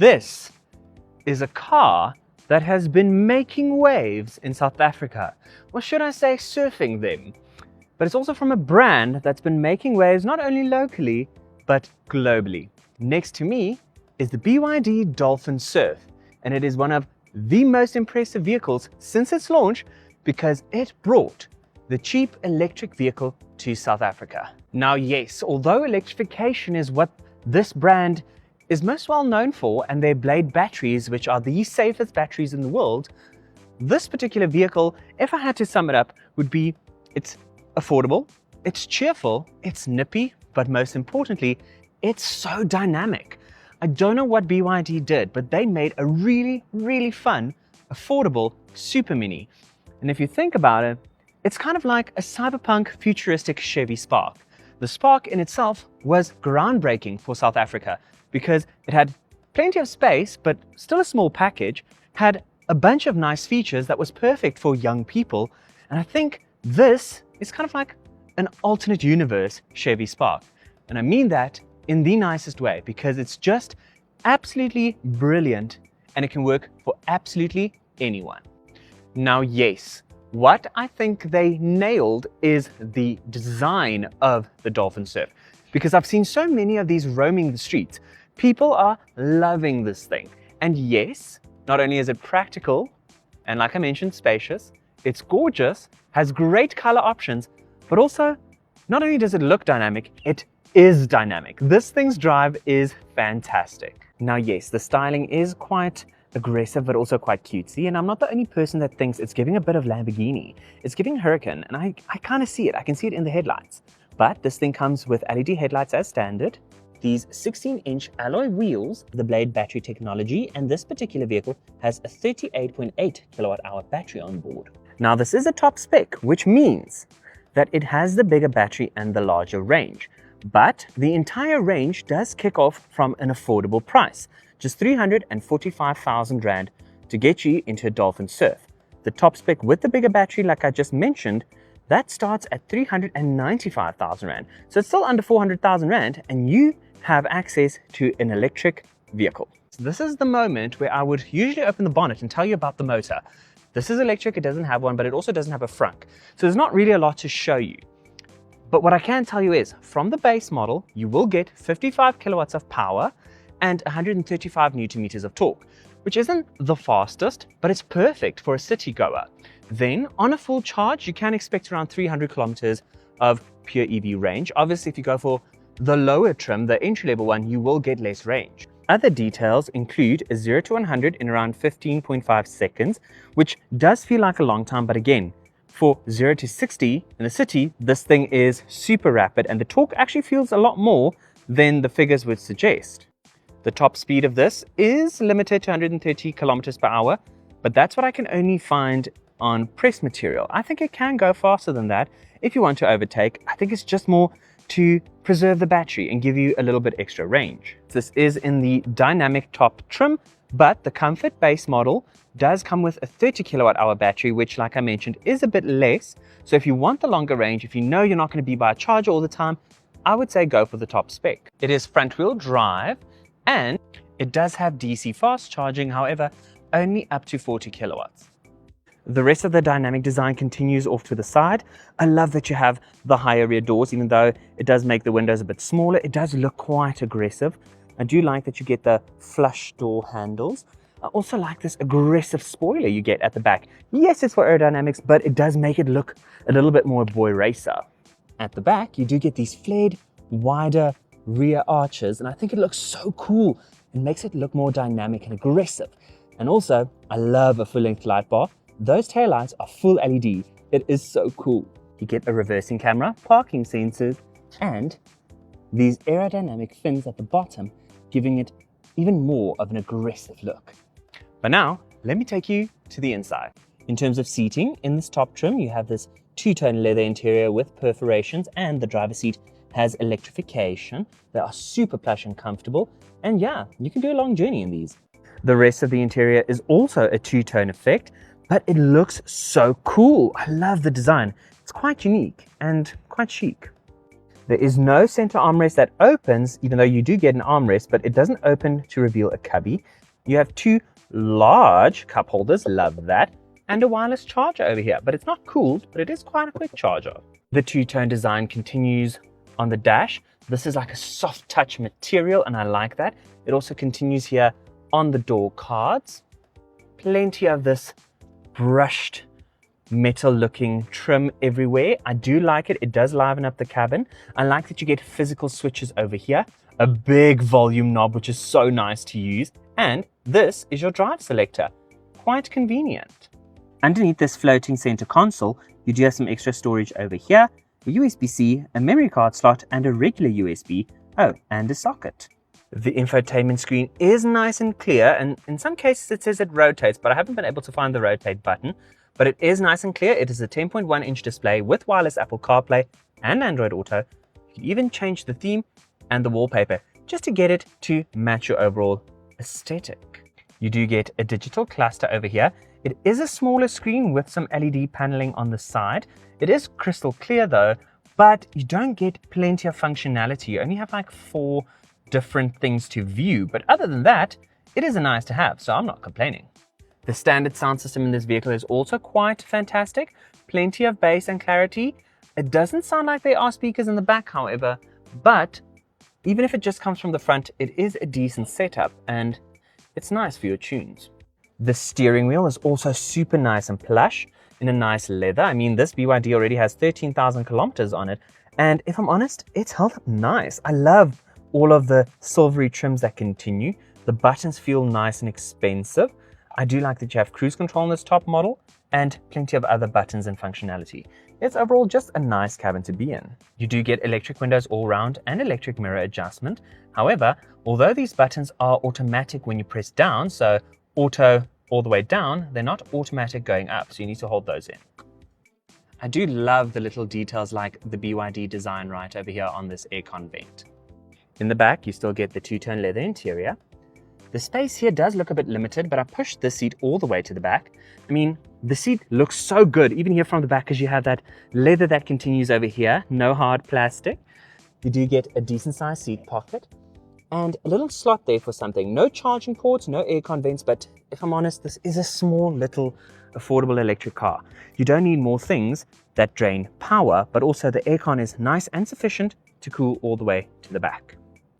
This is a car that has been making waves in South Africa. Or should I say surfing them? But it's also from a brand that's been making waves not only locally, but globally. Next to me is the BYD Dolphin Surf, and it is one of the most impressive vehicles since its launch because it brought the cheap electric vehicle to South Africa. Now, yes, although electrification is what this brand is most well known for, and their Blade batteries, which are the safest batteries in the world, this particular vehicle, if I had to sum it up, would be it's affordable, it's cheerful, it's nippy, but most importantly, it's so dynamic. I don't know what BYD did, but they made a really, really fun, affordable super mini. And if you think about it, it's kind of like a cyberpunk futuristic Chevy Spark. The Spark in itself was groundbreaking for South Africa because it had plenty of space, but still a small package, had a bunch of nice features that was perfect for young people. And I think this is kind of like an alternate universe Chevy Spark. And I mean that in the nicest way because it's just absolutely brilliant and it can work for absolutely anyone. Now, yes, what I think they nailed is the design of the Dolphin Surf, because I've seen so many of these roaming the streets. People are loving this thing. And yes, not only is it practical, and like I mentioned, spacious, it's gorgeous, has great color options, but also not only does it look dynamic, it is dynamic. This thing's drive is fantastic. Now, yes, the styling is quite aggressive, but also quite cutesy. And I'm not the only person that thinks it's giving a bit of Lamborghini. It's giving Hurricane, and I kind of see it. I can see it in the headlights. But this thing comes with LED headlights as standard, these 16-inch alloy wheels, the Blade battery technology, and this particular vehicle has a 38.8 kilowatt-hour battery on board. Now, this is a top spec, which means that it has the bigger battery and the larger range. But the entire range does kick off from an affordable price, just 345,000 Rand to get you into a Dolphin Surf. The top spec with the bigger battery, like I just mentioned, that starts at 395,000 Rand. So it's still under 400,000 Rand, and you have access to an electric vehicle. So this is the moment where I would usually open the bonnet and tell you about the motor. This is electric, it doesn't have one, but it also doesn't have a frunk. So there's not really a lot to show you. But what I can tell you is, from the base model, you will get 55 kilowatts of power and 135 Newton meters of torque, which isn't the fastest, but it's perfect for a city goer. Then, on a full charge, you can expect around 300 kilometers of pure EV range. Obviously, if you go for the lower trim, the entry-level one, you will get less range. Other details include a 0 to 100 in around 15.5 seconds, which does feel like a long time, but again, for 0 to 60 in the city, this thing is super rapid, and the torque actually feels a lot more than the figures would suggest. The top speed of this is limited to 130 kilometers per hour, but that's what I can only find on press material. I think it can go faster than that if you want to overtake. I think it's just more to preserve the battery and give you a little bit extra range. This is in the dynamic top trim, but the comfort base model does come with a 30 kilowatt hour battery, which, like I mentioned, is a bit less. So if you want the longer range, if you know you're not going to be by a charger all the time, I would say go for the top spec. It is front wheel drive, and it does have DC fast charging, however, only up to 40 kilowatts. The rest of the dynamic design continues off to the side. I love that you have the higher rear doors, even though it does make the windows a bit smaller. It does look quite aggressive. I do like that you get the flush door handles. I also like this aggressive spoiler you get at the back. Yes, it's for aerodynamics, but it does make it look a little bit more boy racer. At the back, you do get these flared, wider rear arches, and I think it looks so cool. It makes it look more dynamic and aggressive. And also, I love a full-length light bar. Those taillights are full LED. It is so cool. You get a reversing camera, parking sensors, and these aerodynamic fins at the bottom, giving it even more of an aggressive look. But now, let me take you to the inside. In terms of seating, in this top trim, you have this two-tone leather interior with perforations, and the driver's seat has electrification. They are super plush and comfortable, and yeah, you can do a long journey in these. The rest of the interior is also a two-tone effect, but it looks so cool. I love the design. It's quite unique and quite chic. There is no center armrest that opens, even though you do get an armrest, but it doesn't open to reveal a cubby. You have two large cup holders, love that, and a wireless charger over here, but it's not cooled, but it is quite a quick charger. The two-tone design continues on the dash. This is like a soft touch material, and I like that. It also continues here on the door cards. Plenty of this brushed metal looking trim everywhere. I do like it. It does liven up the cabin. I like that you get physical switches over here, a big volume knob, which is so nice to use. And this is your drive selector. Quite convenient. Underneath this floating center console, you do have some extra storage over here, a USB-C, a memory card slot, and a regular USB. Oh, and a socket. The infotainment screen is nice and clear, and in some cases it says it rotates, but I haven't been able to find the rotate button. But it is nice and clear. It is a 10.1-inch display with wireless Apple CarPlay and Android Auto. You can even change the theme and the wallpaper just to get it to match your overall aesthetic. You do get a digital cluster over here. It is a smaller screen with some LED paneling on the side. It is crystal clear though, but you don't get plenty of functionality. You only have like 4 different things to view. But other than that, it is a nice to have, so I'm not complaining. The standard sound system in this vehicle is also quite fantastic. Plenty of bass and clarity. It doesn't sound like there are speakers in the back, however, but even if it just comes from the front, it is a decent setup and it's nice for your tunes. The steering wheel is also super nice and plush in a nice leather. I mean, this BYD already has 13,000 kilometers on it, and if I'm honest, it's held up nice. I love all of the silvery trims that continue. The buttons feel nice and expensive. I do like that you have cruise control in this top model and plenty of other buttons and functionality. It's overall just a nice cabin to be in. You do get electric windows all round and electric mirror adjustment. However, although these buttons are automatic when you press down, so auto all the way down, they're not automatic going up, so you need to hold those in. I do love the little details like the BYD design right over here on this aircon vent. In the back, you still get the two-tone leather interior. The space here does look a bit limited, but I pushed this seat all the way to the back. I mean, the seat looks so good, even here from the back, as you have that leather that continues over here, no hard plastic. You do get a decent sized seat pocket and a little slot there for something. No charging ports, no aircon vents, but if I'm honest, this is a small little affordable electric car. You don't need more things that drain power, but also the aircon is nice and sufficient to cool all the way to the back.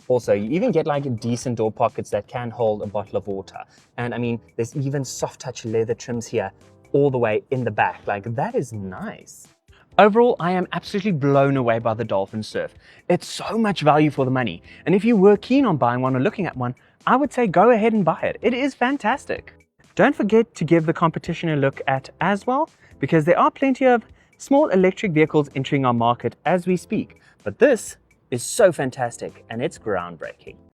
Also, you even get like decent door pockets that can hold a bottle of water. And I mean, there's even soft touch leather trims here all the way in the back. Like, that is nice. Overall, I am absolutely blown away by the Dolphin Surf. It's so much value for the money. And if you were keen on buying one or looking at one, I would say go ahead and buy it. It is fantastic. Don't forget to give the competition a look at as well, because there are plenty of small electric vehicles entering our market as we speak. But this is so fantastic and it's groundbreaking.